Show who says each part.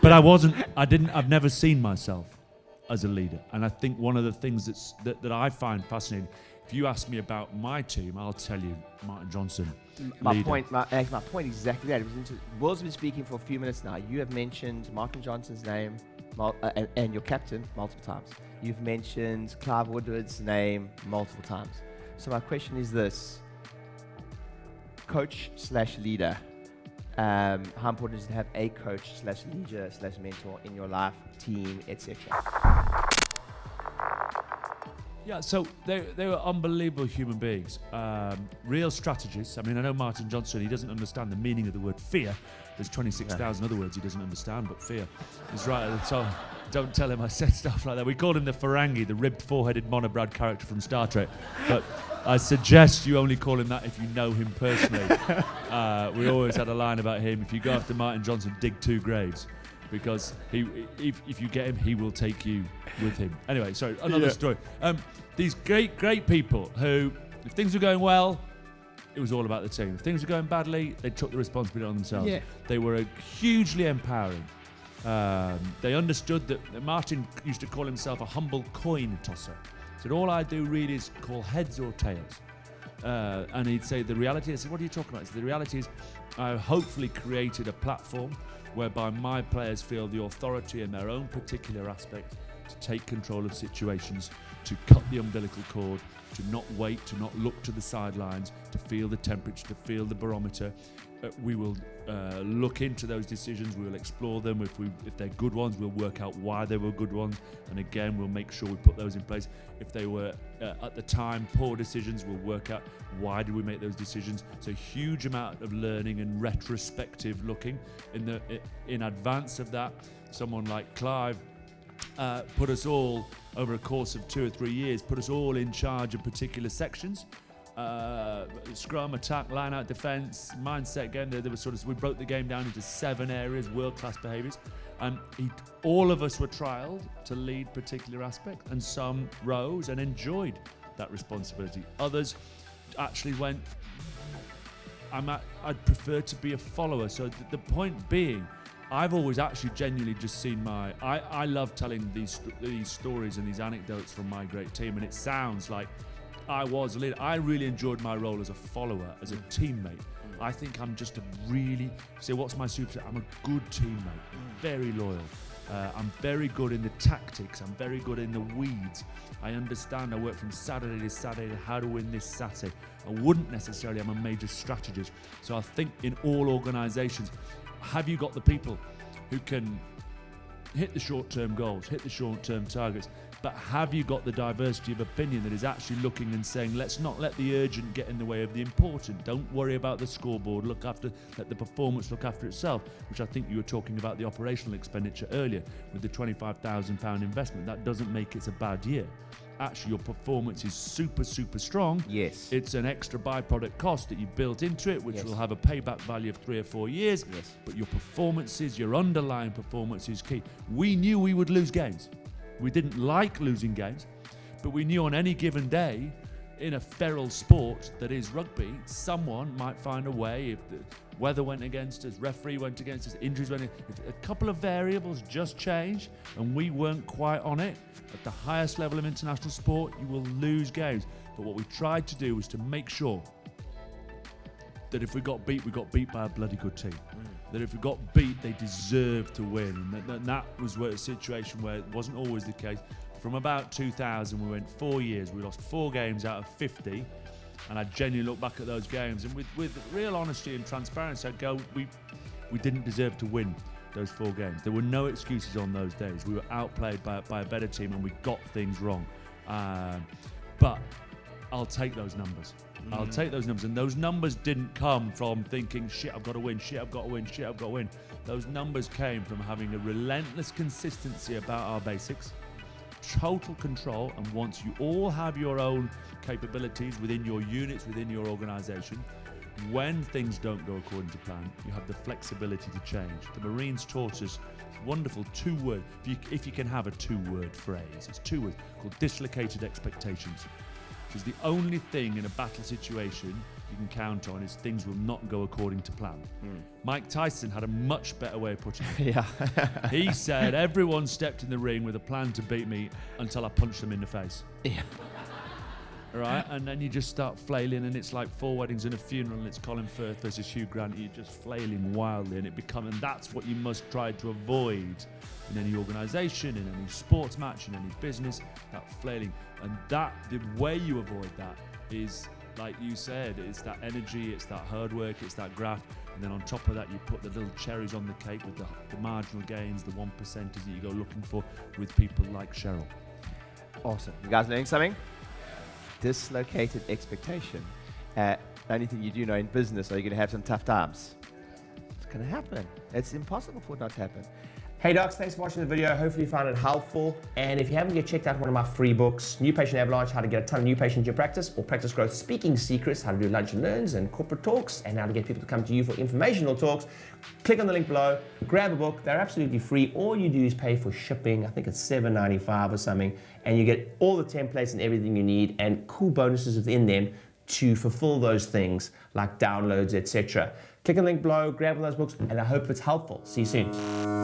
Speaker 1: But I've never seen myself as a leader. And I think one of the things that I find fascinating, if you ask me about my team, I'll tell you Martin Johnson.
Speaker 2: My point is exactly that. Will's been speaking for a few minutes now. You have mentioned Martin Johnson's name and your captain multiple times. You've mentioned Clive Woodward's name multiple times. So my question is this: coach/leader. How important is it to have a coach/leader/mentor in your life, team, etc.?
Speaker 1: Yeah, so they were unbelievable human beings, real strategists. I mean, I know Martin Johnson, he doesn't understand the meaning of the word fear. There's 26,000 other words he doesn't understand, but fear is right at the top. Don't tell him I said stuff like that. We called him the Ferengi, the ribbed four-headed monobrad character from Star Trek. But I suggest you only call him that if you know him personally. We always had a line about him: if you go after Martin Johnson, dig 2 graves. Because if you get him, he will take you with him. Anyway, sorry, another story. These great people who, if things were going well, it was all about the team. If things were going badly, they took the responsibility on themselves. Yeah. They were hugely empowering. They understood that Martin used to call himself a humble coin tosser. So all I do really is call heads or tails. And he'd say the reality is, what are you talking about? So the reality is, I hopefully created a platform whereby my players feel the authority in their own particular aspect to take control of situations, to cut the umbilical cord, to not wait, to not look to the sidelines, to feel the temperature, to feel the barometer. We will look into those decisions, we will explore them. If they're good ones, we'll work out why they were good ones, and again, we'll make sure we put those in place. If they were, at the time, poor decisions, we'll work out why did we make those decisions. So huge amount of learning and retrospective looking. In advance of that, someone like Clive put us all, over a course of 2 or 3 years, put us all in charge of particular sections. Scrum, attack, line-out, defence, mindset game. There was we broke the game down into 7 areas, world-class behaviours, and all of us were trialled to lead particular aspects, and some rose and enjoyed that responsibility. Others actually went, I'd prefer to be a follower. So the point being, I've always actually genuinely just seen I love telling these stories and these anecdotes from my great team, and it sounds like I was a leader. I really enjoyed my role as a follower, as a teammate. I think I'm just what's my super? I'm a good teammate, very loyal. I'm very good in the tactics. I'm very good in the weeds. I understand. I work from Saturday to Saturday how to win this Saturday. I wouldn't necessarily. I'm a major strategist. So I think in all organisations, have you got the people who can hit the short-term goals, hit the short-term targets, but have you got the diversity of opinion that is actually looking and saying, let's not let the urgent get in the way of the important. Don't worry about the scoreboard. Let the performance look after itself, which I think you were talking about the operational expenditure earlier with the £25,000 investment. That doesn't make it a bad year. Actually, your performance is super, super strong.
Speaker 2: Yes.
Speaker 1: It's an extra byproduct cost that you built into it, which will have a payback value of 3 or 4 years.
Speaker 2: Yes.
Speaker 1: But your performances, your underlying performance is key. We knew we would lose games. We didn't like losing games, but we knew on any given day, in a feral sport that is rugby, someone might find a way. If the weather went against us, referee went against us, injuries went against us, if a couple of variables just changed and we weren't quite on it, at the highest level of international sport, you will lose games. But what we tried to do was to make sure that if we got beat by a bloody good team. That if we got beat, they deserved to win. And that was a situation where it wasn't always the case. From about 2000, we went 4 years. We lost 4 games out of 50. And I genuinely look back at those games. And with real honesty and transparency, I'd go, we didn't deserve to win those 4 games. There were no excuses on those days. We were outplayed by a better team and we got things wrong. But I'll take those numbers. I'll take those numbers. And those numbers didn't come from thinking, shit, I've got to win, shit, I've got to win, shit, I've got to win. Those numbers came from having a relentless consistency about our basics, total control, and once you all have your own capabilities within your units, within your organisation, when things don't go according to plan, you have the flexibility to change. The Marines taught us this wonderful 2-word, if you can have a 2-word phrase, it's 2 words, called dislocated expectations, which is the only thing in a battle situation you can count on is things will not go according to plan. Mike Tyson had a much better way of putting it.
Speaker 2: Yeah.
Speaker 1: He said, everyone stepped in the ring with a plan to beat me until I punched them in the face.
Speaker 2: Yeah.
Speaker 1: Right? And then you just start flailing, and it's like 4 weddings and a funeral, and it's Colin Firth versus Hugh Grant. You're just flailing wildly, and and that's what you must try to avoid in any organisation, in any sports match, in any business, that flailing. And the way you avoid that is, like you said, it's that energy, it's that hard work, it's that graft. And then on top of that, you put the little cherries on the cake with the marginal gains, the 1%ers that you go looking for with people like Cheryl.
Speaker 2: Awesome. You guys learning something? Dislocated expectation. Only thing you do know in business, are you going to have some tough times? It's going to happen. It's impossible for it not to happen.
Speaker 3: Hey docs, thanks for watching the video. Hopefully you found it helpful. And if you haven't yet checked out one of my free books, New Patient Avalanche, how to get a ton of new patients in your practice, or Practice Growth Speaking Secrets, how to do lunch and learns and corporate talks, and how to get people to come to you for informational talks, click on the link below, grab a book. They're absolutely free. All you do is pay for shipping. I think it's $7.95 or something, and you get all the templates and everything you need and cool bonuses within them to fulfill those things like downloads, etc. Click on the link below, grab one of those books, and I hope it's helpful. See you soon.